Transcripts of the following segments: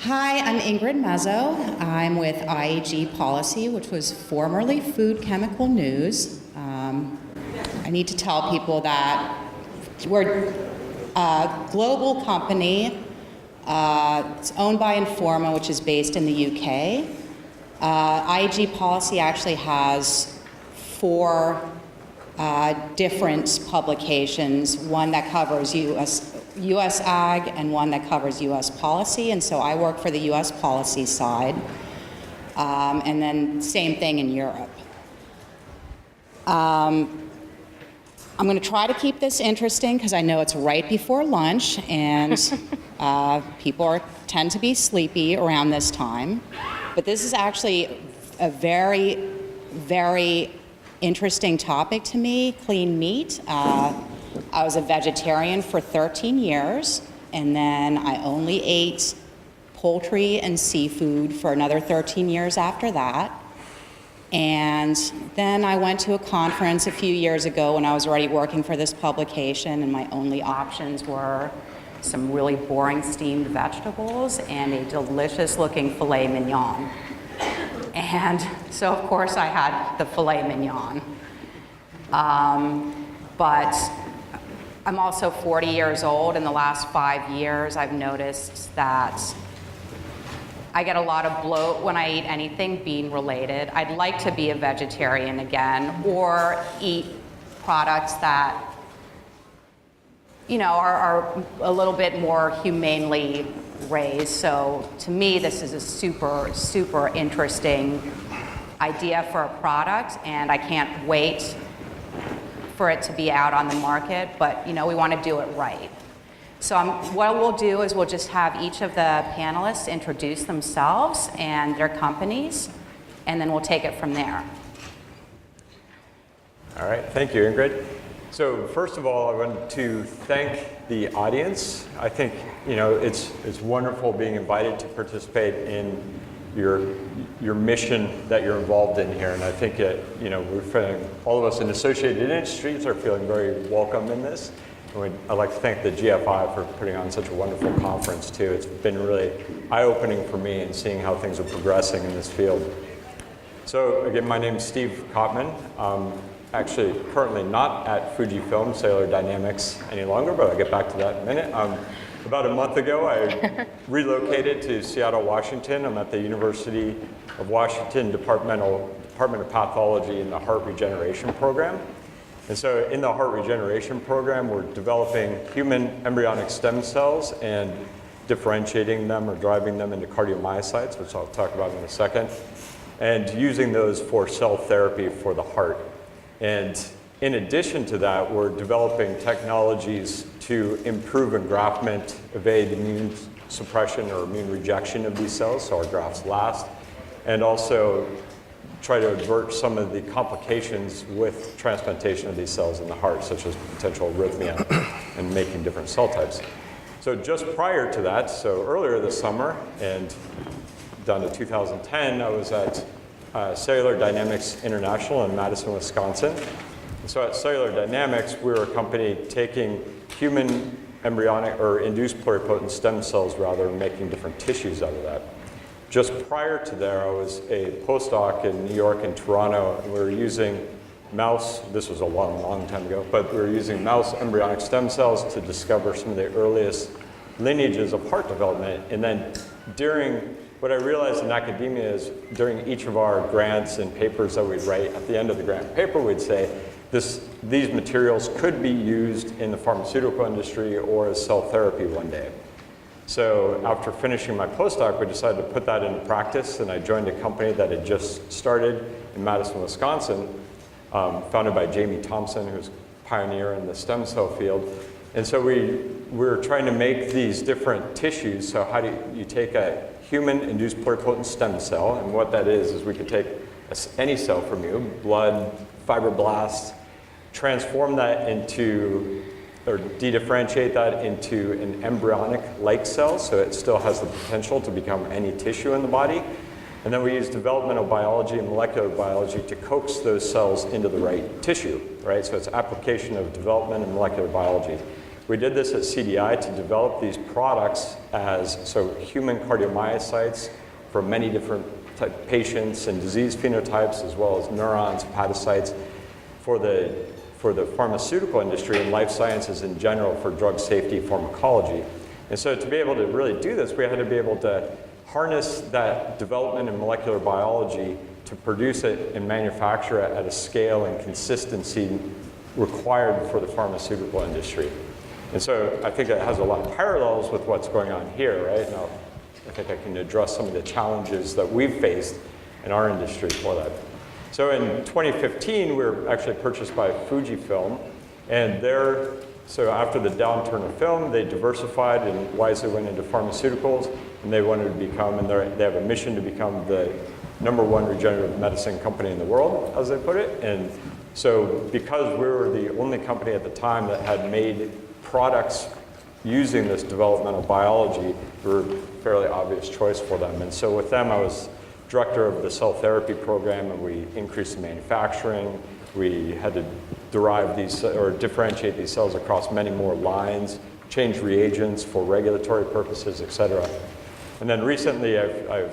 Hi, I'm Ingrid Mezo. I'm with IAG Policy, which was formerly Food Chemical News. I need to tell people that we're a global company. It's owned by Informa, which is based in the UK. IAG Policy actually has 4 different publications, one that covers U.S. Ag and one that covers U.S. policy, and so I work for the U.S. policy side, and then same thing in Europe. I'm going to try to keep this interesting because I know it's right before lunch, and people tend to be sleepy around this time, but this is actually a very, very interesting topic to me, clean meat. I was a vegetarian for 13 years, and then I only ate poultry and seafood for another 13 years after that. And then I went to a conference a few years ago when I was already working for this publication, and my only options were some really boring steamed vegetables and a delicious looking filet mignon. And so of course I had the filet mignon. But I'm also 40 years old. In the last 5 years, I've noticed that I get a lot of bloat when I eat anything bean related. I'd like to be a vegetarian again, or eat products that, you know, are a little bit more humanely raised. So to me, this is a super, super interesting idea for a product, and I can't wait for it to be out on the market, but you know, we want to do it right. So what we'll do is we'll just have each of the panelists introduce themselves and their companies, and then we'll take it from there. All right, thank you, Ingrid. So first of all, I want to thank the audience. I think, you know, it's wonderful being invited to participate in your mission that you're involved in here, and I think you know, we're feeling, all of us in associated industries are feeling very welcome in this. And I'd like to thank the GFI for putting on such a wonderful conference too. It's been really eye-opening for me in seeing how things are progressing in this field. So again, my name is Steve Kattman. Actually currently not at Fujifilm Cellular Dynamics any longer, but I'll get back to that in a minute. About a month ago, I relocated to Seattle, Washington. I'm at the University of Washington Department of Pathology in the Heart Regeneration Program. And so in the Heart Regeneration Program, we're developing human embryonic stem cells and differentiating them or driving them into cardiomyocytes, which I'll talk about in a second, and using those for cell therapy for the heart. And in addition to that, we're developing technologies to improve engraftment, evade immune suppression or immune rejection of these cells, so our grafts last, and also try to avert some of the complications with transplantation of these cells in the heart, such as potential arrhythmia and making different cell types. So just prior to that, so earlier this summer and down to 2010, I was at Cellular Dynamics International in Madison, Wisconsin. So at Cellular Dynamics, we were a company taking human embryonic or induced pluripotent stem cells rather and making different tissues out of that. Just prior to there, I was a postdoc in New York and Toronto, and we were using mouse, this was a long, long time ago, but we were using mouse embryonic stem cells to discover some of the earliest lineages of heart development. And then what I realized in academia is during each of our grants and papers that we'd write, at the end of the grant paper, we'd say, these materials could be used in the pharmaceutical industry or as cell therapy one day. So after finishing my postdoc, we decided to put that into practice, and I joined a company that had just started in Madison, Wisconsin, founded by Jamie Thompson, who's a pioneer in the stem cell field. And so we were trying to make these different tissues. So how do you take a human-induced pluripotent stem cell, and what that is we could take any cell from you, blood, fibroblasts, transform that into, or dedifferentiate that into an embryonic-like cell, so it still has the potential to become any tissue in the body. And then we use developmental biology and molecular biology to coax those cells into the right tissue, right? So it's application of development and molecular biology. We did this at CDI to develop these products so human cardiomyocytes for many different patients and disease phenotypes, as well as neurons, hepatocytes, for the pharmaceutical industry and life sciences in general for drug safety pharmacology. And so to be able to really do this, we had to be able to harness that development in molecular biology to produce it and manufacture it at a scale and consistency required for the pharmaceutical industry. And so I think it has a lot of parallels with what's going on here, right? Now, I think I can address some of the challenges that we've faced in our industry for that. So in 2015, we were actually purchased by Fujifilm, and so after the downturn of film, they diversified and wisely went into pharmaceuticals, and they wanted to become, and they have a mission to become the #1 regenerative medicine company in the world, as they put it. And so because we were the only company at the time that had made products using this developmental biology, we were a fairly obvious choice for them. And so with them, I was director of the cell therapy program, and we increased the manufacturing. We had to derive these or differentiate these cells across many more lines, change reagents for regulatory purposes, et cetera. And then recently, I've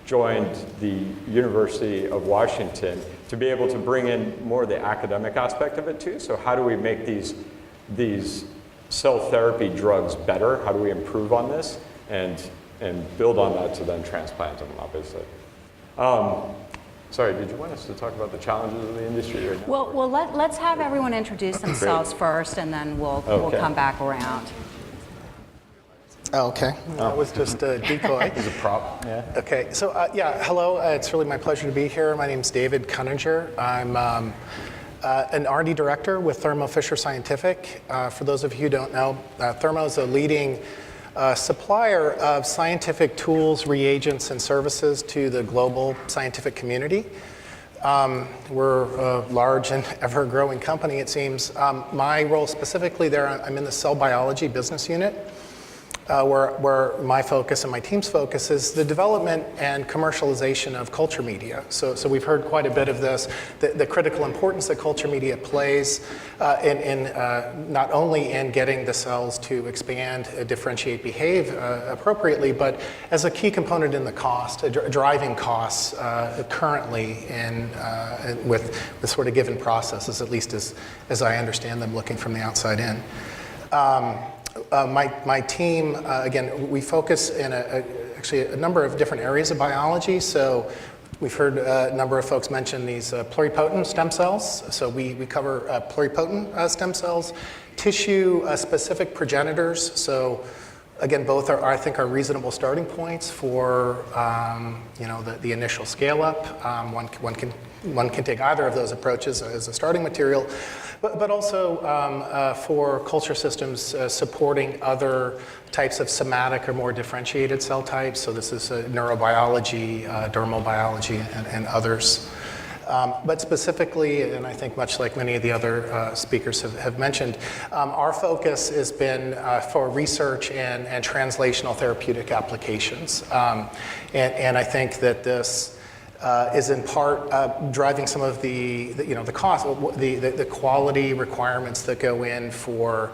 joined the University of Washington to be able to bring in more of the academic aspect of it too. So how do we make these cell therapy drugs better? How do we improve on this and build on that to then transplant them, obviously? Sorry, did you want us to talk about the challenges of the industry right now? Well, let's have everyone introduce themselves first, and then we'll come back around. Oh, okay. That was just a decoy. It's a prop, yeah. Okay, so hello. It's really my pleasure to be here. My name's David Kuninger. I'm an R&D director with Thermo Fisher Scientific. For those of you who don't know, Thermo is a leading supplier of scientific tools, reagents, and services to the global scientific community. We're a large and ever-growing company, it seems. My role specifically there, I'm in the cell biology business unit, where my focus and my team's focus is the development and commercialization of culture media. So we've heard quite a bit of this, the critical importance that culture media plays in not only in getting the cells to expand, differentiate, behave appropriately, but as a key component in the cost, driving costs currently with sort of given processes, at least as I understand them looking from the outside in. My team, again, we focus in actually a number of different areas of biology. So we've heard a number of folks mention these pluripotent stem cells. So we cover pluripotent stem cells, tissue-specific progenitors. So again, both I think are reasonable starting points for the initial scale-up. One can take either of those approaches as a starting material, but also for culture systems supporting other types of somatic or more differentiated cell types. So this is neurobiology, dermal biology, and others. But specifically, and I think much like many of the other speakers have mentioned, our focus has been for research and translational therapeutic applications. And I think that this is in part driving some of the cost, the quality requirements that go in for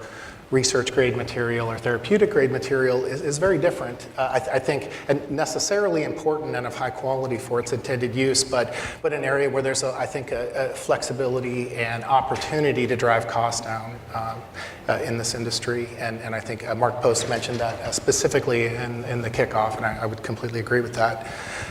research grade material or therapeutic grade material is very different. I think and necessarily important and of high quality for its intended use, but an area where there's I think a flexibility and opportunity to drive costs down in this industry. And I think Mark Post mentioned that specifically in the kickoff, and I would completely agree with that.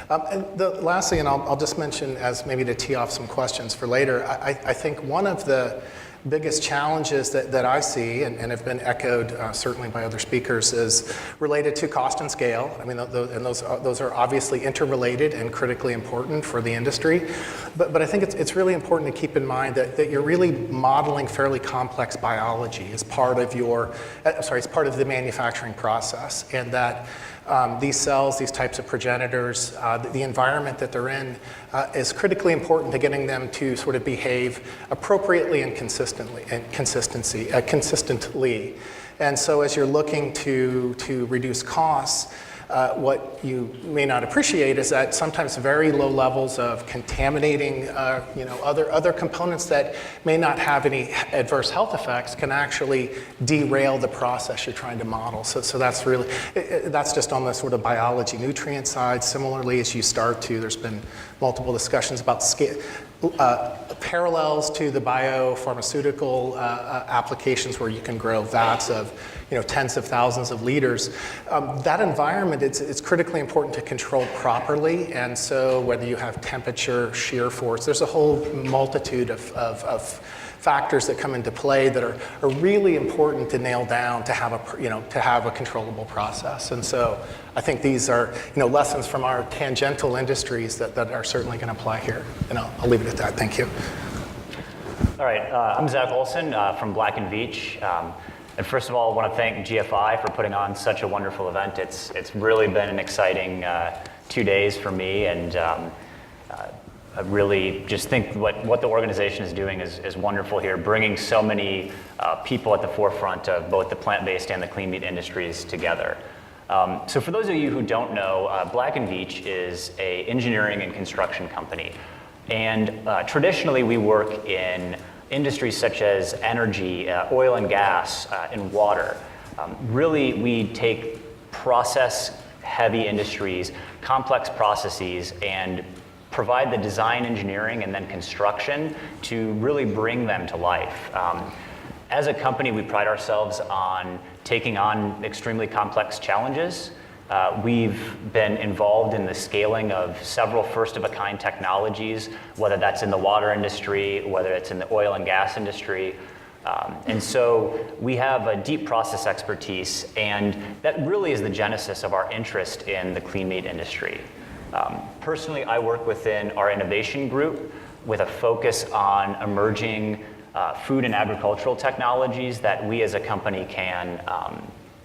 And lastly, and I'll just mention as maybe to tee off some questions for later, I think one of the biggest challenges that I see, and have been echoed certainly by other speakers, is related to cost and scale. I mean, those are obviously interrelated and critically important for the industry. But I think it's really important to keep in mind that you're really modeling fairly complex biology as part of as part of the manufacturing process, and that these cells, these types of progenitors, the environment that they're in is critically important to getting them to sort of behave appropriately and consistently. And so as you're looking to reduce costs, what you may not appreciate is that sometimes very low levels of contaminating, other components that may not have any adverse health effects can actually derail the process you're trying to model. So that's really, that's just on the sort of biology nutrient side. Similarly, as you start to, there's been multiple discussions about parallels to the biopharmaceutical applications where you can grow vats of tens of thousands of liters. That environment, it's critically important to control properly, and so whether you have temperature, shear force, there's a whole multitude of factors that come into play that are really important to nail down to have a controllable process. And so I think these are lessons from our tangential industries that are certainly going to apply here. And I'll leave it at that. Thank you. All right, I'm Zach Olson from Black & Veatch. And first of all, I want to thank GFI for putting on such a wonderful event. It's really been an exciting 2 days for me, and I really just think what the organization is doing is wonderful here, bringing so many people at the forefront of both the plant-based and the clean meat industries together. So for those of you who don't know, Black & Veatch is an engineering and construction company. And traditionally, we work in industries such as energy, oil and gas, and water. Really, we take process-heavy industries, complex processes, and provide the design, engineering, and then construction to really bring them to life. As a company, we pride ourselves on taking on extremely complex challenges. We've been involved in the scaling of several first-of-a-kind technologies, whether that's in the water industry, whether it's in the oil and gas industry. And so we have a deep process expertise, and that really is the genesis of our interest in the clean meat industry. Personally, I work within our innovation group with a focus on emerging food and agricultural technologies that we as a company can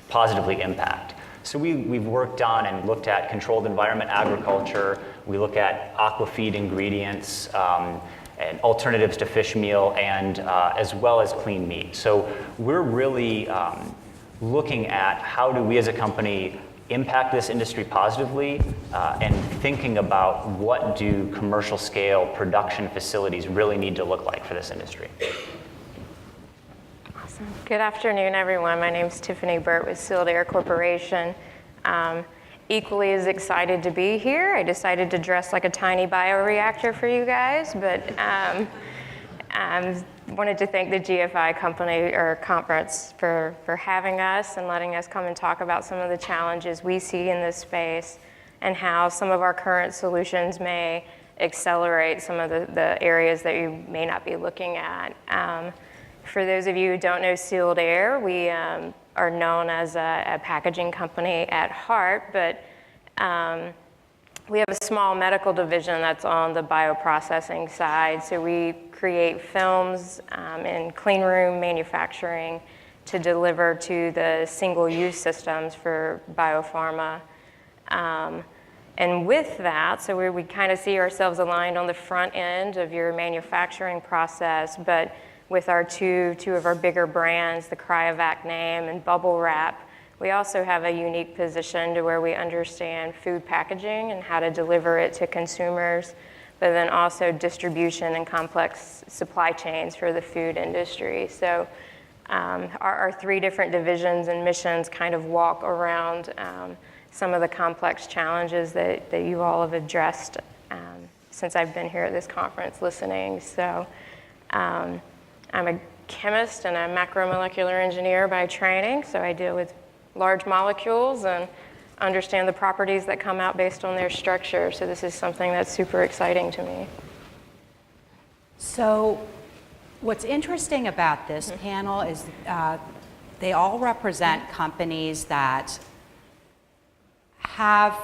positively impact. So we've worked on and looked at controlled environment agriculture. We look at aquafeed ingredients and alternatives to fish meal, and as well as clean meat. So we're really looking at how do we as a company impact this industry positively, and thinking about what do commercial scale production facilities really need to look like for this industry. Awesome. Good afternoon, everyone. My name is Tiffani Burt with Sealed Air Corporation. Equally as excited to be here. I decided to dress like a tiny bioreactor for you guys, but wanted to thank the GFI company or conference for having us and letting us come and talk about some of the challenges we see in this space and how some of our current solutions may accelerate some of the areas that you may not be looking at. For those of you who don't know Sealed Air, we are known as a packaging company at heart, but we have a small medical division that's on the bioprocessing side. So we create films in clean room manufacturing to deliver to the single-use systems for biopharma. And with that, so we kind of see ourselves aligned on the front end of your manufacturing process, but with our two of our bigger brands, the Cryovac name and Bubble Wrap, we also have a unique position to where we understand food packaging and how to deliver it to consumers, but then also distribution and complex supply chains for the food industry. So our three different divisions and missions kind of walk around some of the complex challenges that you all have addressed since I've been here at this conference listening. So I'm a chemist and a macromolecular engineer by training, so I deal with large molecules and understand the properties that come out based on their structure. So this is something that's super exciting to me. So what's interesting about this panel is they all represent companies that have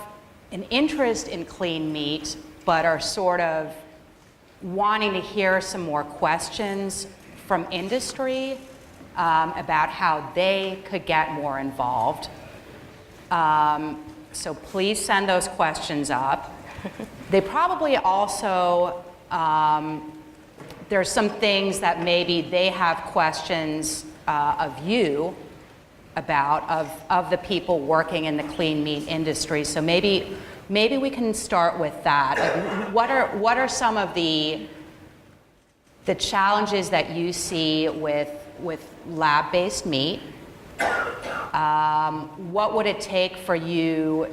an interest in clean meat, but are sort of wanting to hear some more questions from industry about how they could get more involved. So please send those questions up. They probably also, there's some things that maybe they have questions of you about of the people working in the clean meat industry. So maybe we can start with that. Like, what are some of the challenges that you see with lab-based meat? What would it take for your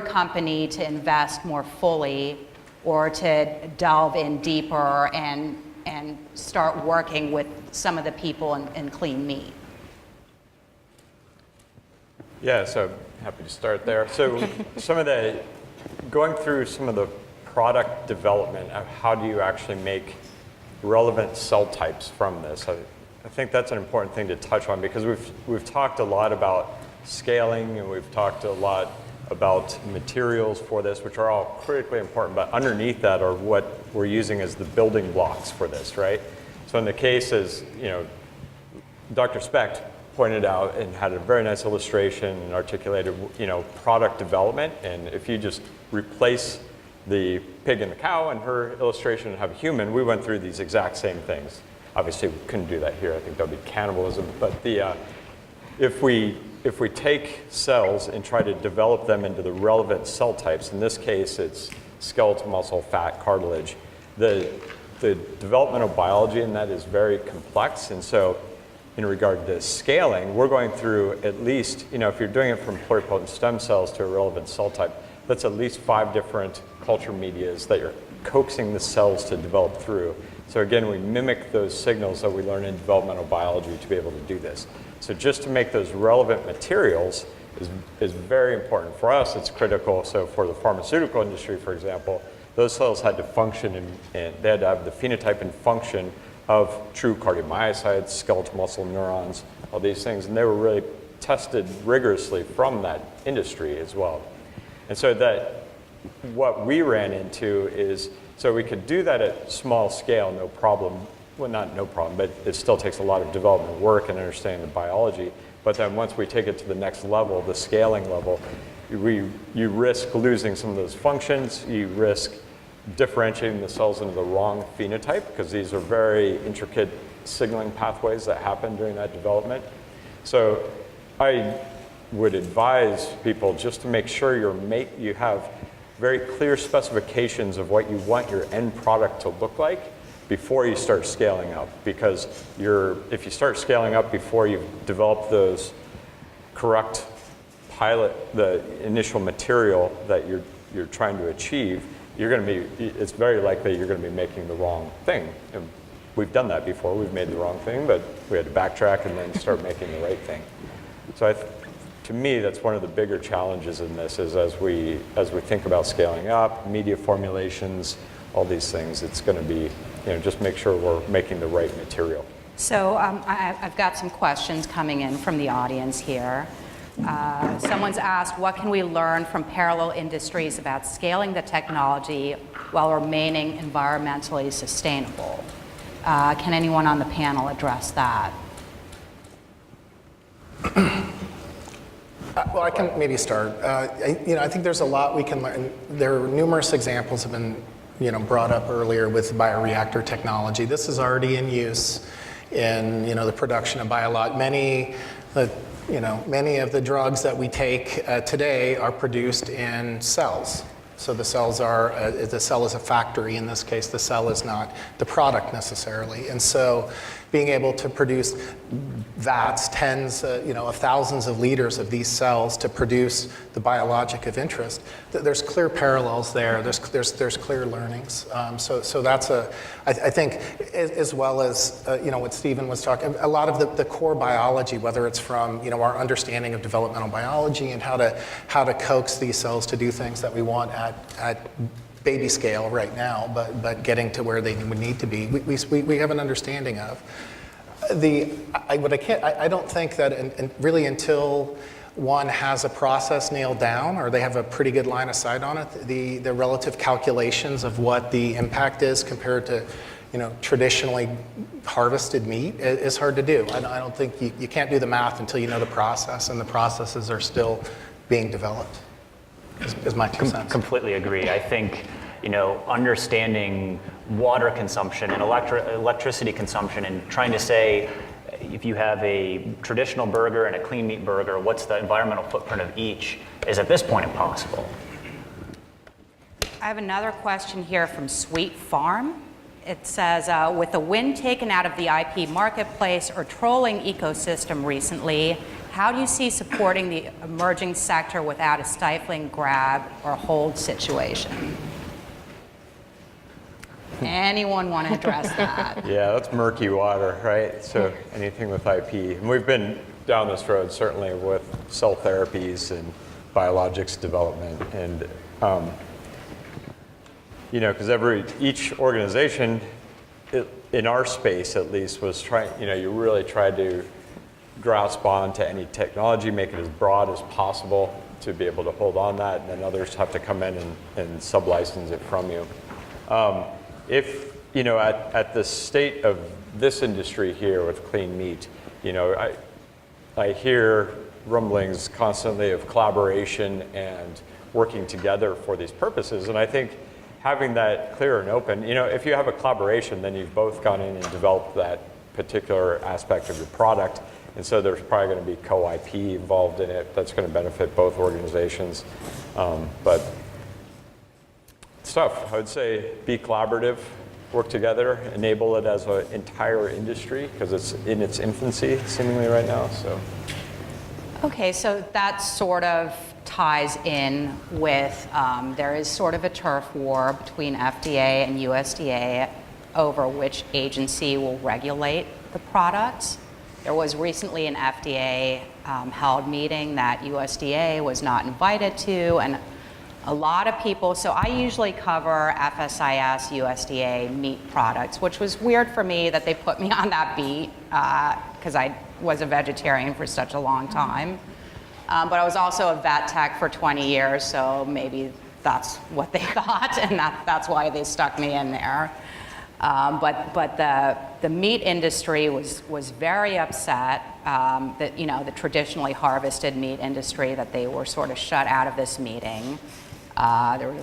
company to invest more fully, or to delve in deeper and start working with some of the people in clean meat? Yeah, so happy to start there. So going through some of the product development of how do you actually make relevant cell types from this. I think that's an important thing to touch on, because we've talked a lot about scaling, and we've talked a lot about materials for this, which are all critically important, but underneath that are what we're using as the building blocks for this, right? So in the case, as Dr. Specht pointed out and had a very nice illustration and articulated, product development, and if you just replace the pig and the cow in her illustration and have a human, we went through these exact same things. Obviously, we couldn't do that here. I think that would be cannibalism. But if we take cells and try to develop them into the relevant cell types, in this case, it's skeletal muscle, fat, cartilage, the developmental biology in that is very complex. And so in regard to scaling, we're going through at least, if you're doing it from pluripotent stem cells to a relevant cell type, that's at least 5 different culture medias that you're coaxing the cells to develop through. So again, we mimic those signals that we learn in developmental biology to be able to do this. So just to make those relevant materials is very important. For us, it's critical. So for the pharmaceutical industry, for example, those cells had to function and they had to have the phenotype and function of true cardiomyocytes, skeletal muscle neurons, all these things. And they were really tested rigorously from that industry as well. And so what we ran into is, so we could do that at small scale, no problem. Well, not no problem, but it still takes a lot of development work and understanding the biology. But then once we take it to the next level, the scaling level, you risk losing some of those functions. You risk differentiating the cells into the wrong phenotype, because these are very intricate signaling pathways that happen during that development. So I would advise people just to make sure you have very clear specifications of what you want your end product to look like before you start scaling up. Because if you start scaling up before you've developed those correct the initial material that you're trying to achieve, it's very likely you're going to be making the wrong thing. And we've done that before. We've made the wrong thing, but we had to backtrack and then start making the right thing. So to me, that's one of the bigger challenges in this, is as we think about scaling up, media formulations, all these things, it's going to be, just make sure we're making the right material. So I've got some questions coming in from the audience here. Someone's asked, what can we learn from parallel industries about scaling the technology while remaining environmentally sustainable? Can anyone on the panel address that? Well, I can maybe start. I think there's a lot we can learn. There are numerous examples have been, brought up earlier with bioreactor technology. This is already in use in, the production of many of the drugs that we take today are produced in cells. So the cell is a factory. In this case, the cell is not the product necessarily. And so being able to produce vats, tens, of thousands of liters of these cells to produce the biologic of interest, there's clear parallels there. There's clear learnings. So that's I think, as well as what Stephen was talking, a lot of the core biology, whether it's from our understanding of developmental biology and how to coax these cells to do things that we want at baby scale right now, but getting to where they would need to be, we have an understanding of. I don't think that really until one has a process nailed down, or they have a pretty good line of sight on it, the relative calculations of what the impact is compared to traditionally harvested meat is hard to do. I don't think you can't do the math until you know the process, and the processes are still being developed. Is my 2 cents. Completely agree. I think, understanding water consumption and electricity consumption, and trying to say, if you have a traditional burger and a clean meat burger, what's the environmental footprint of each? Is at this point impossible? I have another question here from Sweet Farm. It says, with the wind taken out of the IP marketplace or trolling ecosystem recently, how do you see supporting the emerging sector without a stifling grab or hold situation? Anyone want to address that? Yeah, that's murky water, right? So anything with IP. And we've been down this road, certainly with cell therapies and biologics development. And, because each organization, in our space at least, was trying, you really tried to grasp on to any technology, make it as broad as possible to be able to hold on that, and then others have to come in and sub-license it from you. If, at the state of this industry here with clean meat, I hear rumblings constantly of collaboration and working together for these purposes, and I think having that clear and open, if you have a collaboration, then you've both gone in and developed that particular aspect of your product, and so there's probably going to be co-IP involved in it that's going to benefit both organizations. But it's tough. I would say be collaborative, work together, enable it as an entire industry because it's in its infancy seemingly right now. So. Okay, so that sort of ties in with, there is sort of a turf war between FDA and USDA over which agency will regulate the products. There was recently an FDA held meeting that USDA was not invited to, and a lot of people, so I usually cover FSIS, USDA meat products, which was weird for me that they put me on that beat because I was a vegetarian for such a long time. But I was also a vet tech for 20 years, so maybe that's what they thought, and that's why they stuck me in there. But the meat industry was very upset that the traditionally harvested meat industry, that they were sort of shut out of this meeting. There was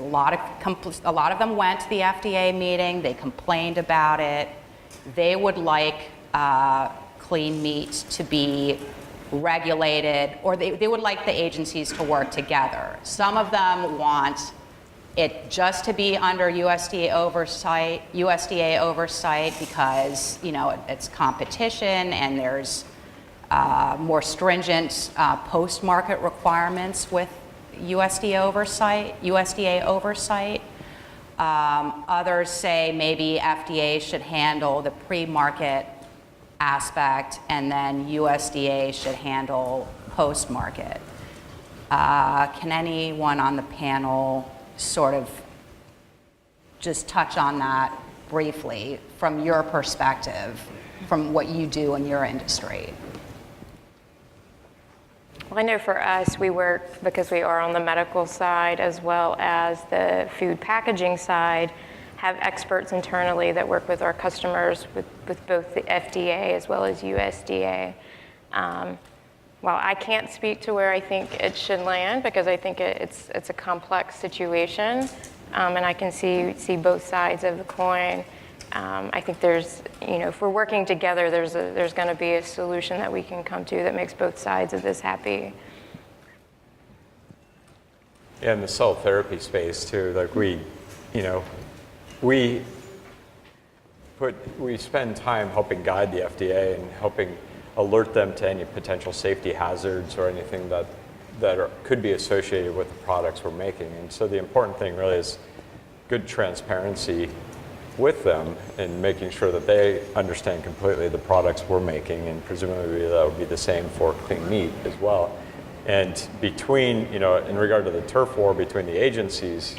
a lot of them went to the FDA meeting. They complained about it. They would like clean meat to be regulated, or they would like the agencies to work together. Some of them want it just to be under USDA oversight because it's competition and there's more stringent post-market requirements with USDA oversight. Others say maybe FDA should handle the pre-market aspect and then USDA should handle post-market. Can anyone on the panel sort of just touch on that briefly from your perspective, from what you do in your industry? Well, I know for us, we work, because we are on the medical side as well as the food packaging side, have experts internally that work with our customers with both the FDA as well as USDA. While I can't speak to where I think it should land because I think it's a complex situation, and I can see both sides of the coin. I think there's, if we're working together, there's going to be a solution that we can come to that makes both sides of this happy. Yeah, in the cell therapy space too, like we spend time helping guide the FDA and helping alert them to any potential safety hazards or anything that could be associated with the products we're making. And so the important thing really is good transparency with them and making sure that they understand completely the products we're making, and presumably that would be the same for clean meat as well. And between, in regard to the turf war between the agencies,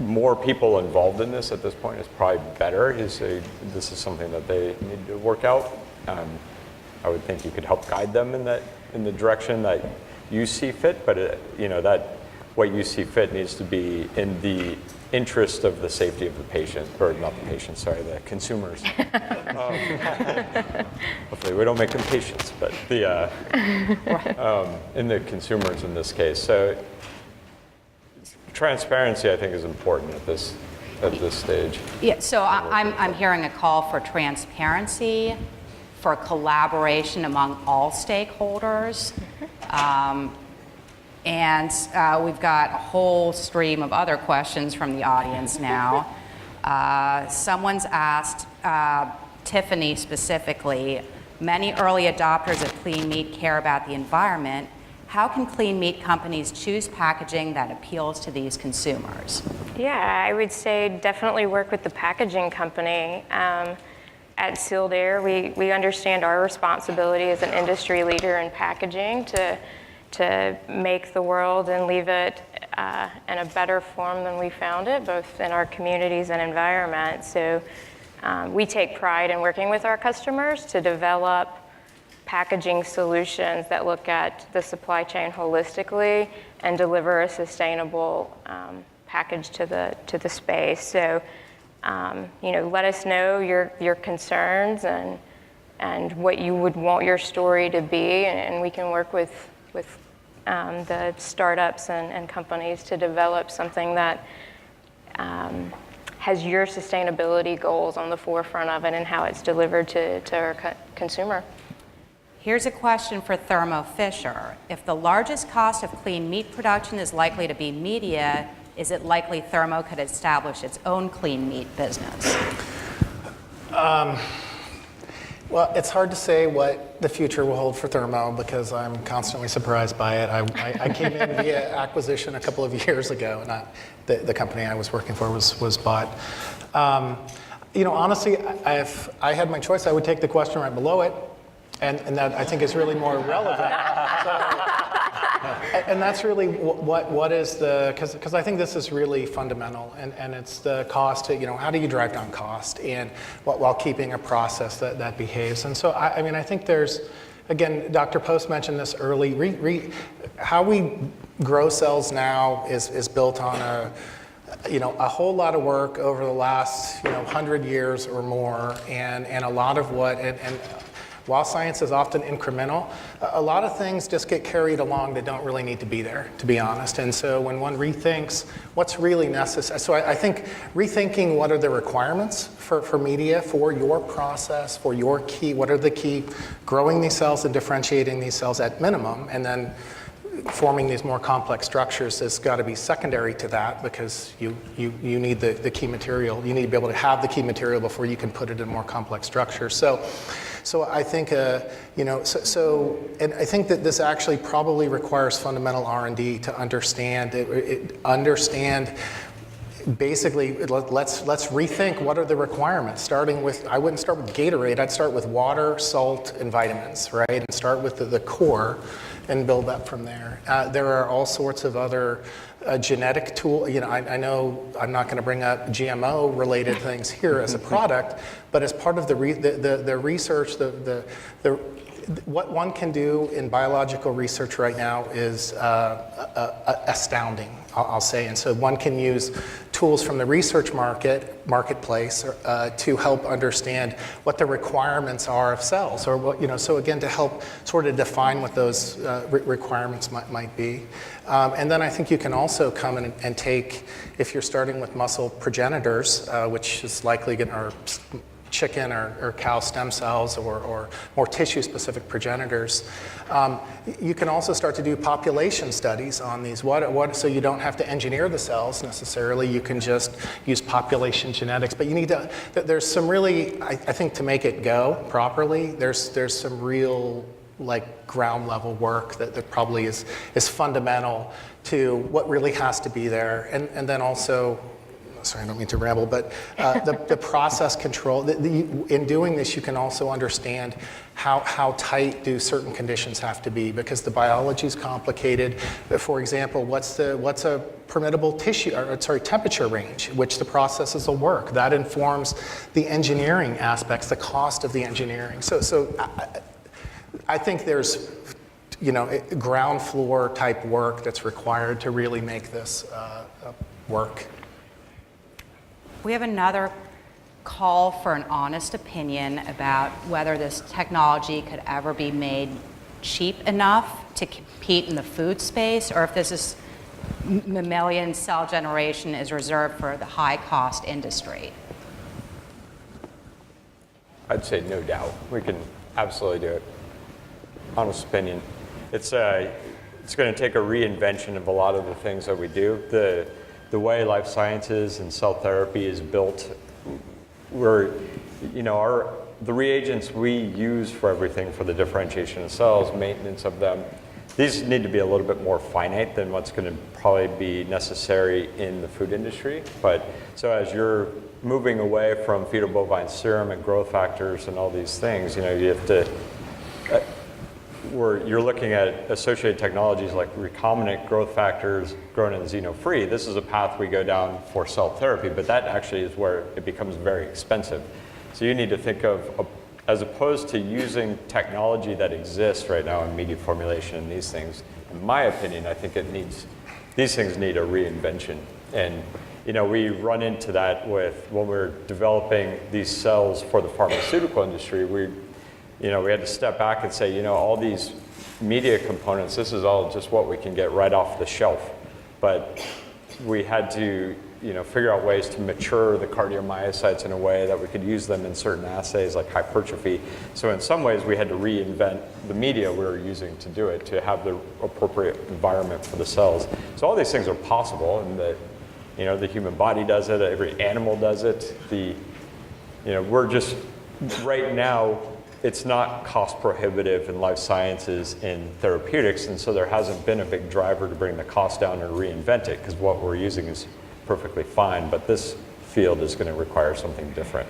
more people involved in this at this point is probably better. This is something that they need to work out. I would think you could help guide them in the direction that you see fit, but that what you see fit needs to be in the interest of the safety of the patient, or not the patient, sorry, the consumers. Hopefully we don't make them patients, but in the consumers in this case. So transparency, I think, is important at this at this stage? Yeah, so I'm hearing a call for transparency, for collaboration among all stakeholders. And we've got a whole stream of other questions from the audience now. Someone's asked, Tiffani specifically, many early adopters of clean meat care about the environment. How can clean meat companies choose packaging that appeals to these consumers? Yeah, I would say definitely work with the packaging company. At Sealed Air, we understand our responsibility as an industry leader in packaging to make the world and leave it in a better form than we found it, both in our communities and environment. So we take pride in working with our customers to develop packaging solutions that look at the supply chain holistically and deliver a sustainable package to the space. So, let us know your concerns and what you would want your story to be, and we can work with the startups and companies to develop something that has your sustainability goals on the forefront of it and how it's delivered to our consumer. Here's a question for Thermo Fisher. If the largest cost of clean meat production is likely to be media, is it likely Thermo could establish its own clean meat business? Well, it's hard to say what the future will hold for Thermo because I'm constantly surprised by it. I came in via acquisition a couple of years ago, and the company I was working for was bought. Honestly, if I had my choice, I would take the question right below it, and that I think is really more relevant. And that's really what is the, because I think this is really fundamental, and it's the cost to, how do you drive down cost and while keeping a process that behaves. And so, I think there's, again, Dr. Post mentioned this early, how we grow cells now is built on a whole lot of work over the last 100 years or more, and a lot of what, and while science is often incremental, a lot of things just get carried along that don't really need to be there, to be honest. And so when one rethinks what's really necessary, so I think rethinking what are the requirements for media, for your process, for your key, what are the key, growing these cells and differentiating these cells at minimum, and then forming these more complex structures has got to be secondary to that, because you need the key material. You need to be able to have the key material before you can put it in more complex structures. So I think, and I think that this actually probably requires fundamental R&D to understand basically, let's rethink what are the requirements, starting with, I wouldn't start with Gatorade, I'd start with water, salt, and vitamins, right? And start with the core and build up from there. There are all sorts of other genetic tools. I know I'm not going to bring up GMO-related things here as a product, but as part of the research, what one can do in biological research right now is astounding, I'll say. And so one can use tools from the research marketplace to help understand what the requirements are of cells, or what, so again, to help sort of define what those requirements might be. And then I think you can also come in and take, if you're starting with muscle progenitors, which is likely going to, chicken or cow stem cells or more tissue-specific progenitors. You can also start to do population studies on these. So you don't have to engineer the cells necessarily. You can just use population genetics. But you need to. There's some really, I think, to make it go properly. There's some real ground level work that probably is fundamental to what really has to be there, and then also. Sorry, I don't mean to ramble, but the process control, in doing this, you can also understand how tight do certain conditions have to be, because the biology is complicated. For example, what's a permittable temperature range, which the processes will work? That informs the engineering aspects, the cost of the engineering. So I think there's ground floor type work that's required to really make this work. We have another call for an honest opinion about whether this technology could ever be made cheap enough to compete in the food space, or if this is mammalian cell generation is reserved for the high-cost industry? I'd say no doubt. We can absolutely do it. Honest opinion. It's going to take a reinvention of a lot of the things that we do. The way life sciences and cell therapy is built, the reagents we use for everything, for the differentiation of cells, maintenance of them, these need to be a little bit more finite than what's going to probably be necessary in the food industry. But so as you're moving away from fetal bovine serum and growth factors and all these things, you have to, you're looking at associated technologies like recombinant growth factors grown in xeno-free. This is a path we go down for cell therapy, but that actually is where it becomes very expensive. So you need to think of, as opposed to using technology that exists right now in media formulation and these things, in my opinion, I think these things need a reinvention. And we run into that when we're developing these cells for the pharmaceutical industry. We had to step back and say, all these media components, this is all just what we can get right off the shelf. But we had to, figure out ways to mature the cardiomyocytes in a way that we could use them in certain assays like hypertrophy. So in some ways, we had to reinvent the media we were using to do it, to have the appropriate environment for the cells. So all these things are possible, and the human body does it, every animal does it. We're just, right now, it's not cost prohibitive in life sciences and therapeutics, and so there hasn't been a big driver to bring the cost down and reinvent it, because what we're using is perfectly fine, but this field is going to require something different.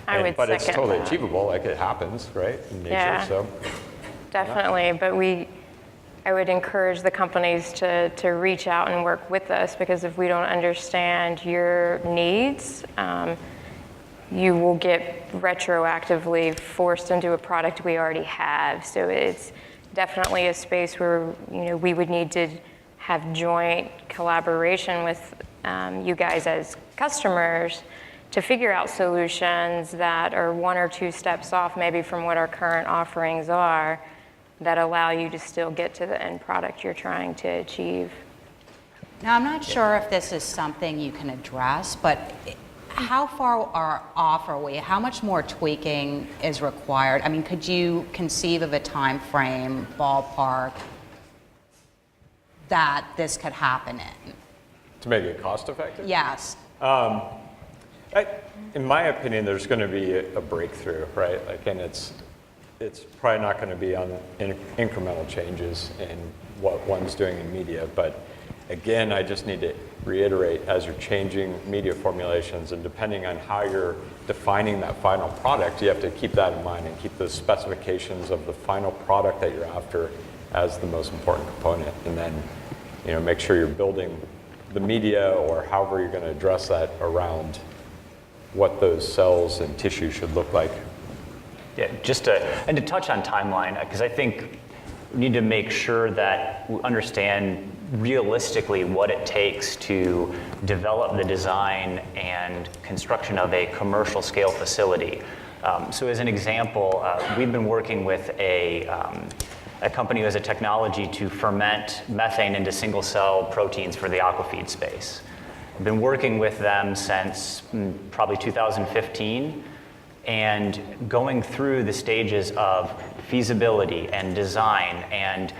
But it's totally achievable, like it happens, right, in nature. Yeah, so definitely, but I would encourage the companies to reach out and work with us, because if we don't understand your needs, you will get retroactively forced into a product we already have. So it's definitely a space where we would need to have joint collaboration with you guys as customers to figure out solutions that are one or two steps off maybe from what our current offerings are, that allow you to still get to the end product you're trying to achieve. Now, I'm not sure if this is something you can address, but how far off are we? How much more tweaking is required? I mean, could you conceive of a time frame, ballpark, that this could happen in? to make it cost effective? Yes. In my opinion, there's going to be a breakthrough, right? And it's probably not going to be on incremental changes in what one's doing in media. But again, I just need to reiterate, as you're changing media formulations and depending on how you're defining that final product, you have to keep that in mind and keep the specifications of the final product that you're after as the most important component. And then, make sure you're building the media or however you're going to address that around what those cells and tissue should look like. Yeah, and to touch on timeline, because I think we need to make sure that we understand realistically what it takes to develop the design and construction of a commercial scale facility. So as an example, we've been working with a company who has a technology to ferment methane into single cell proteins for the aquafeed space. I've been working with them since probably 2015, and going through the stages of feasibility and design and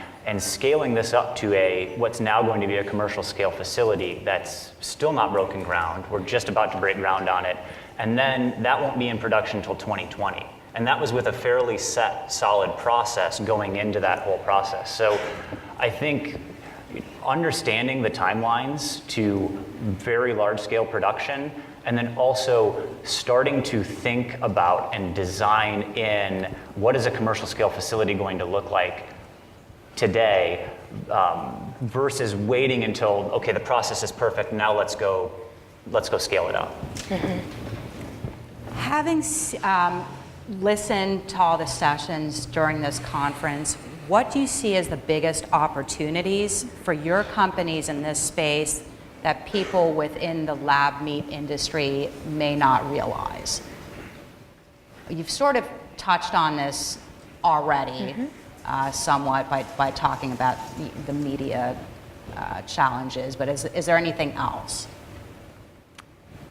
scaling this up to what's now going to be a commercial scale facility that's still not broken ground. We're just about to break ground on it. And then that won't be in production until 2020. And that was with a fairly set, solid process going into that whole process. So I think understanding the timelines to very large scale production, and then also starting to think about and design in what is a commercial scale facility going to look like today, versus waiting until, okay, the process is perfect, now let's go scale it up. Mm-hmm. Having listened to all the sessions during this conference, what do you see as the biggest opportunities for your companies in this space that people within the lab meat industry may not realize? You've sort of touched on this already, somewhat by talking about the media challenges, but is there anything else?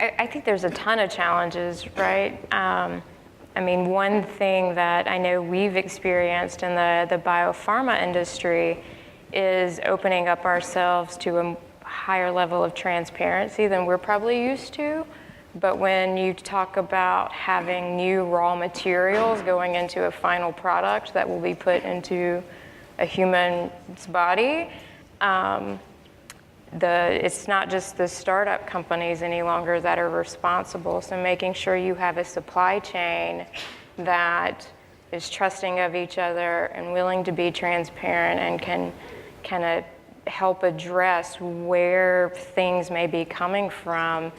I think there's a ton of challenges, right? I mean, one thing that I know we've experienced in the biopharma industry is opening up ourselves to a higher level of transparency than we're probably used to. But when you talk about having new raw materials going into a final product that will be put into a human's body, it's not just the startup companies any longer that are responsible. So making sure you have a supply chain that is trusting of each other and willing to be transparent and can kind of help address where things may be coming from,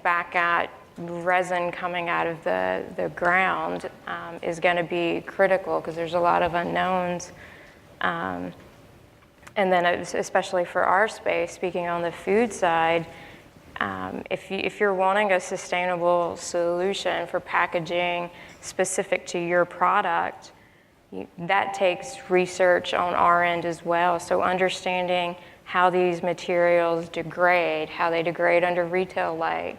back at resin coming out of the ground is going to be critical because there's a lot of unknowns. And then especially for our space, speaking on the food side, if you're wanting a sustainable solution for packaging specific to your product, that takes research on our end as well. So understanding how these materials degrade, how they degrade under retail light,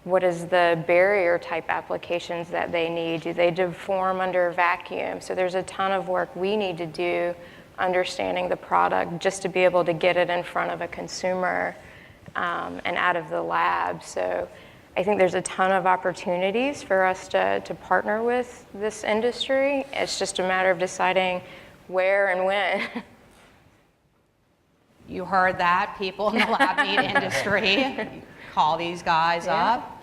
what is the barrier type applications that they need? Do they deform under vacuum? So there's a ton of work we need to do understanding the product just to be able to get it in front of a consumer and out of the lab. So I think there's a ton of opportunities for us to partner with this industry. It's just a matter of deciding where and when. You heard that, people in the lab meat industry. Call these guys up.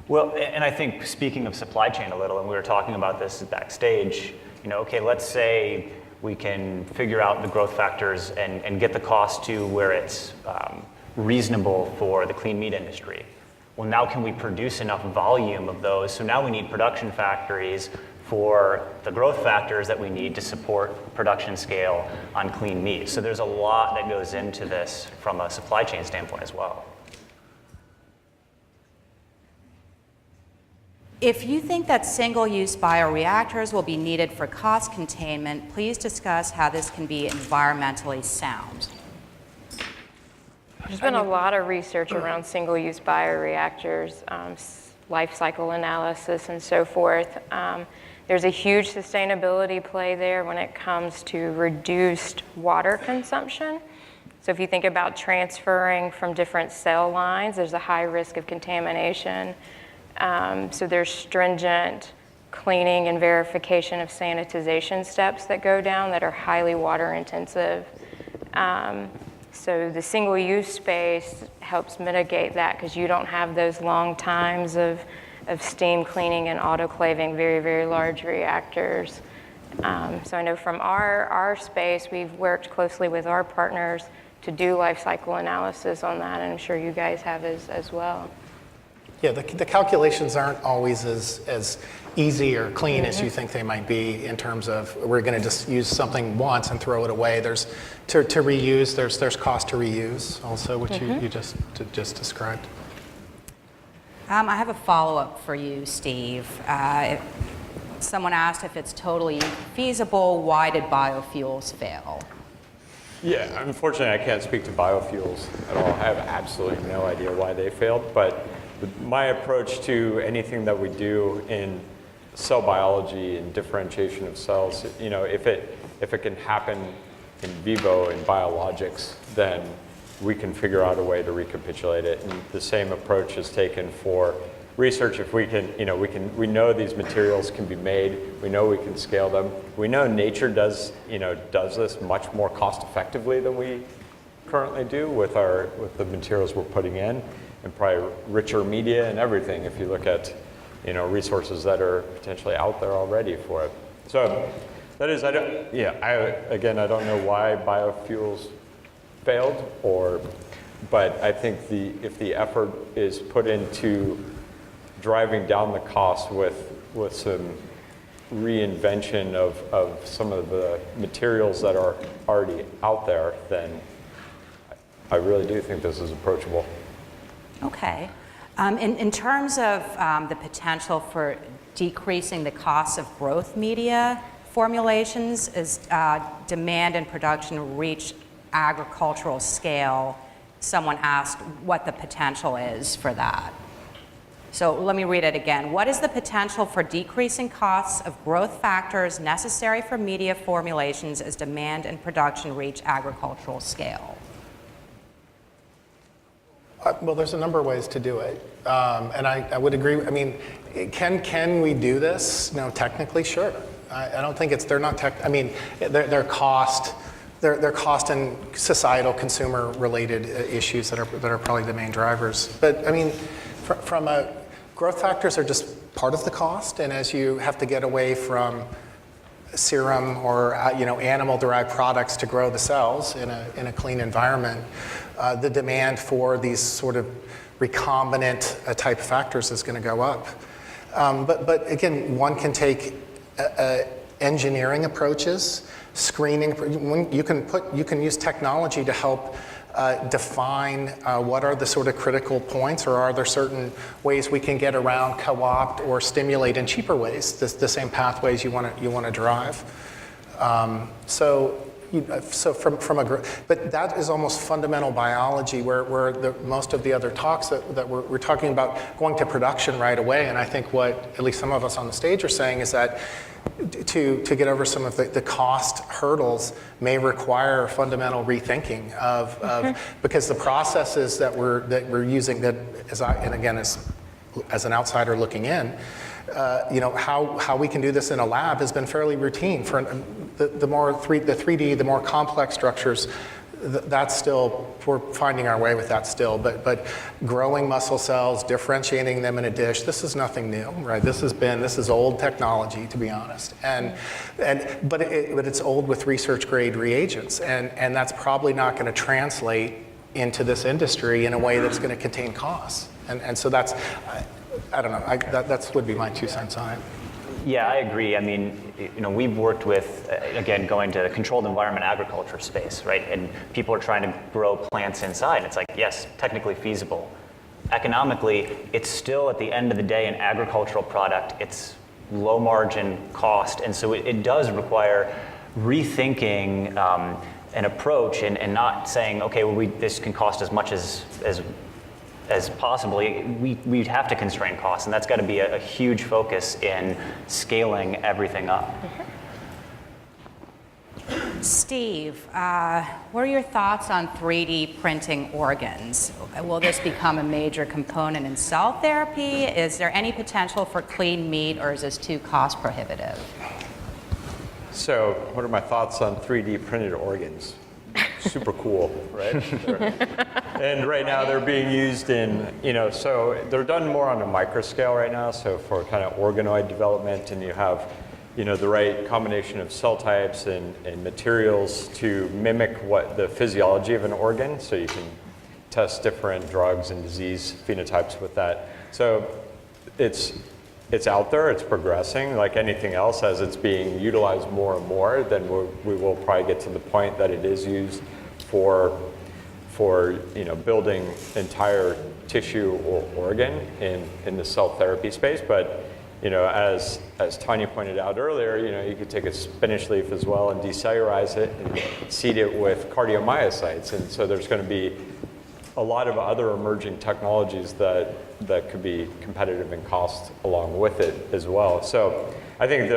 Well, and I think speaking of supply chain a little, and we were talking about this backstage, okay, let's say we can figure out the growth factors and get the cost to where it's reasonable for the clean meat industry. Well, now can we produce enough volume of those? So now we need production factories for the growth factors that we need to support production scale on clean meat. So there's a lot that goes into this from a supply chain standpoint as well. If you think that single-use bioreactors will be needed for cost containment, please discuss how this can be environmentally sound. There's been a lot of research around single-use bioreactors, life cycle analysis, and so forth. There's a huge sustainability play there when it comes to reduced water consumption. So if you think about transferring from different cell lines, there's a high risk of contamination. So there's stringent cleaning and verification of sanitization steps that go down that are highly water intensive. So the single-use space helps mitigate that because you don't have those long times of steam cleaning and autoclaving very, very large reactors. So I know from our space, we've worked closely with our partners to do life cycle analysis on that, and I'm sure you guys have as well. Yeah, the calculations aren't always as easy or clean as you think they might be in terms of we're going to just use something once and throw it away. There's to reuse. There's cost to reuse also, which you just described. I have a follow-up for you, Steve. Someone asked if it's totally feasible. Why did biofuels fail? Yeah, unfortunately, I can't speak to biofuels at all. I have absolutely no idea why they failed, but my approach to anything that we do in cell biology and differentiation of cells, if it can happen in vivo in biologics, then we can figure out a way to recapitulate it. And the same approach is taken for research. If we can, we know these materials can be made. We know we can scale them. We know nature does this much more cost effectively than we currently do with the materials we're putting in, and probably richer media and everything. If you look at, resources that are potentially out there already for it. So that is, I don't know why biofuels failed, but I think if the effort is put into driving down the cost with some reinvention of some of the materials that are already out there, then I really do think this is approachable. Okay. In terms of the potential for decreasing the cost of growth media formulations as demand and production reach agricultural scale, someone asked what the potential is for that. So let me read it again. What is the potential for decreasing costs of growth factors necessary for media formulations as demand and production reach agricultural scale? Well, there's a number of ways to do it, and I would agree. I mean, can we do this? No, technically, sure. I don't think they're not tech. I mean, they're cost and societal consumer related issues that are probably the main drivers. But I mean, from a growth factors are just part of the cost, and as you have to get away from serum or animal-derived products to grow the cells in a clean environment, the demand for these sort of recombinant type factors is going to go up. But again, one can take engineering approaches, screening. You can use technology to help define what are the sort of critical points, or are there certain ways we can get around, co-opt, or stimulate in cheaper ways the same pathways you want to drive. But that is almost fundamental biology, where most of the other talks that we're talking about going to production right away. And I think what at least some of us on the stage are saying is that to get over some of the cost hurdles may require fundamental rethinking of because the processes that we're using, that as an outsider looking in, how we can do this in a lab has been fairly routine. For the 3D, the more complex structures, that's still, we're finding our way with that still. But growing muscle cells, differentiating them in a dish, this is nothing new, right? This is old technology, to be honest. But it's old with research grade reagents, and that's probably not going to translate into this industry in a way that's going to contain costs. And so that's, I don't know, that would be my 2 cents on it. Yeah, I agree. I mean, we've worked with, again, going to the controlled environment agriculture space, right? And people are trying to grow plants inside. It's like, yes, technically feasible. Economically, it's still, at the end of the day, an agricultural product. It's low margin cost. And so it does require rethinking an approach and not saying, okay, well, this can cost as much as possibly. We'd have to constrain costs, and that's got to be a huge focus in scaling everything up. Steve, what are your thoughts on 3D printing organs? Will this become a major component in cell therapy? Is there any potential for clean meat, or is this too cost prohibitive? So, what are my thoughts on 3D printed organs? Super cool, right? And right now they're being used in, so they're done more on a micro scale right now, so for kind of organoid development, and you have, the right combination of cell types and materials to mimic what the physiology of an organ, so you can test different drugs and disease phenotypes with that. So it's out there, it's progressing like anything else. As it's being utilized more and more, then we will probably get to the point that it is used for building entire tissue or organ in the cell therapy space. But as Tanya pointed out earlier, you could take a spinach leaf as well and decellularize it and seed it with cardiomyocytes, and so there's going to be a lot of other emerging technologies that could be competitive in cost along with it as well. So I think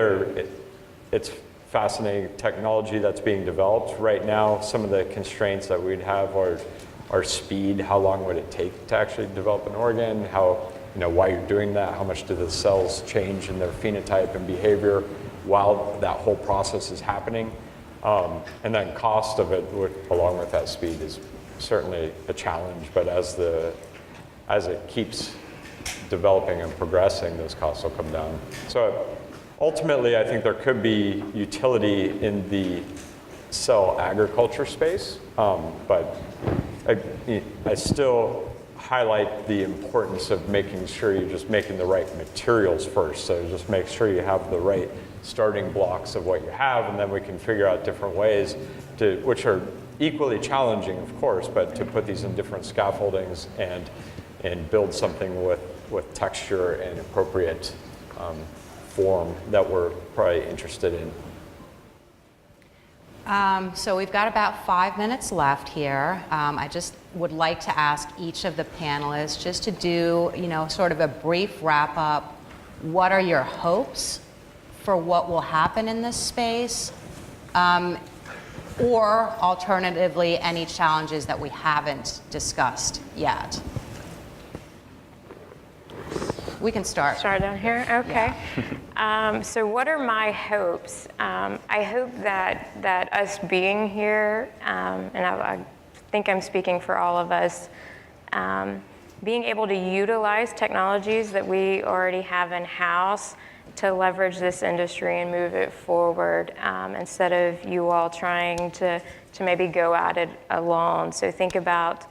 it's fascinating technology that's being developed. Right now, some of the constraints that we'd have are speed. How long would it take to actually develop an organ? Why you're doing that? How much do the cells change in their phenotype and behavior while that whole process is happening? And then cost of it, along with that speed, is certainly a challenge, but as it keeps developing and progressing, those costs will come down. So ultimately, I think there could be utility in the cell agriculture space, but I still highlight the importance of making sure you're just making the right materials first. So just make sure you have the right starting blocks of what you have, and then we can figure out different ways which are equally challenging, of course, but to put these in different scaffoldings and build something with texture and appropriate form that we're probably interested in. So we've got about 5 minutes left here. I just would like to ask each of the panelists just to do, sort of a brief wrap up. What are your hopes for what will happen in this space? Or alternatively, any challenges that we haven't discussed yet? We can start. Start down here? Okay. So what are my hopes? I hope that us being here, and I think I'm speaking for all of us, being able to utilize technologies that we already have in-house to leverage this industry and move it forward, instead of you all trying to maybe go at it alone. So think about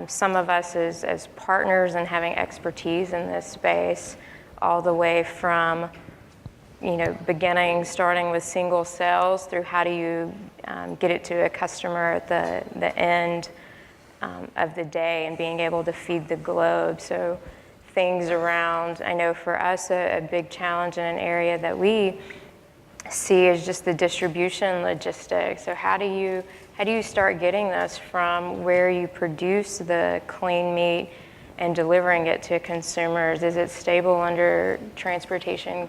some of us as partners and having expertise in this space, all the way from starting with single cells through how do you get it to a customer at the end of the day, and being able to feed the globe. So things around, I know for us a big challenge in an area that we see is just the distribution logistics. So how do you start getting this from where you produce the clean meat and delivering it to consumers? Is it stable under transportation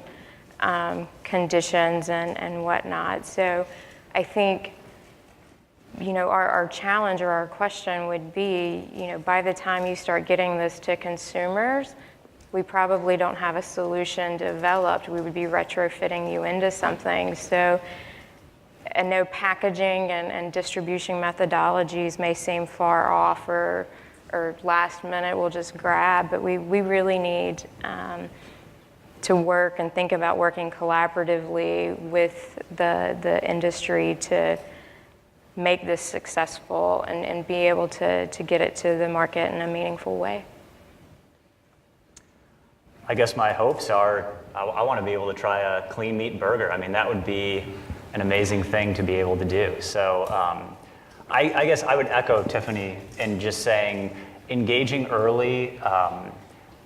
conditions and whatnot? So I think, our challenge or our question would be, by the time you start getting this to consumers, we probably don't have a solution developed. We would be retrofitting you into something. So I know packaging and distribution methodologies may seem far off or last minute we'll just grab, but we really need to work and think about working collaboratively with the industry to make this successful and be able to get it to the market in a meaningful way. I guess my hopes are I want to be able to try a clean meat burger. I mean, that would be an amazing thing to be able to do. So I guess I would echo Tiffani in just saying engaging early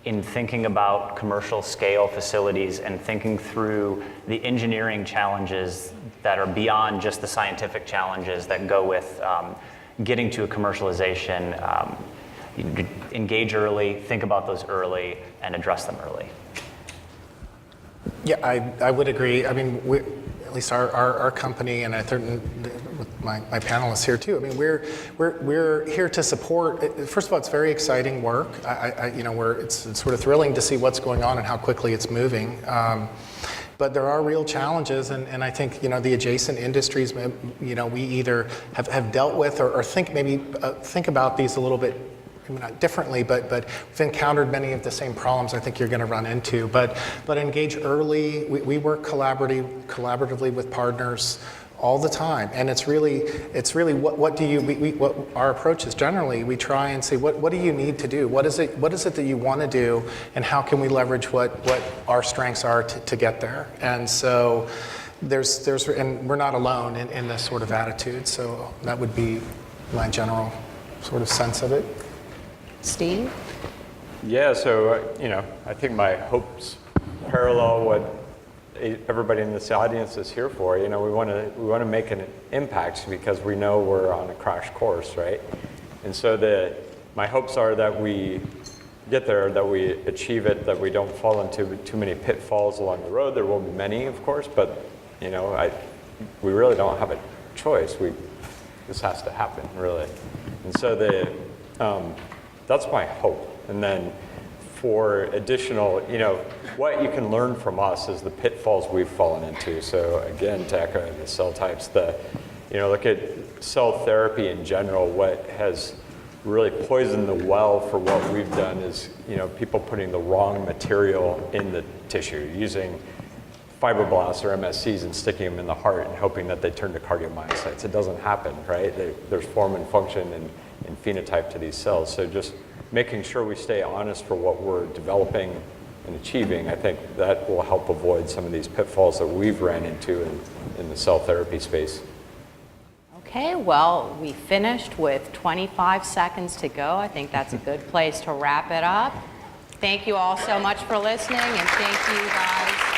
in thinking about commercial scale facilities and thinking through the engineering challenges that are beyond just the scientific challenges that go with getting to a commercialization. Engage early, think about those early, and address them early. Yeah, I would agree. I mean, at least our company, and I think with my panelists here too. I mean, we're here to support. First of all, it's very exciting work. It's sort of thrilling to see what's going on and how quickly it's moving. But there are real challenges, and I think the adjacent industries, we either have dealt with or think about these a little bit. Maybe not differently, but we've encountered many of the same problems I think you're going to run into. But engage early. We work collaboratively with partners all the time, and it's really what do you? What our approach is generally we try and say what do you need to do? What is it that you want to do, and how can we leverage what our strengths are to get there? And so and we're not alone in this sort of attitude. So that would be my general sort of sense of it. Steve? Yeah, so I think my hopes parallel what everybody in this audience is here for. We want to make an impact because we know we're on a crash course, right? And so my hopes are that we get there, that we achieve it, that we don't fall into too many pitfalls along the road. There will be many, of course, but we really don't have a choice. This has to happen, really. And so that's my hope. And then for additional, what you can learn from us is the pitfalls we've fallen into. So again, to echo the cell types, look at cell therapy in general. What has really poisoned the well for what we've done is, people putting the wrong material in the tissue, using fibroblasts or MSCs and sticking them in the heart and hoping that they turn to cardiomyocytes. It doesn't happen, right? There's form and function and phenotype to these cells. So just making sure we stay honest for what we're developing and achieving, I think that will help avoid some of these pitfalls that we've ran into in the cell therapy space. Okay, well, we finished with 25 seconds to go. I think that's a good place to wrap it up. Thank you all so much for listening, and thank you guys.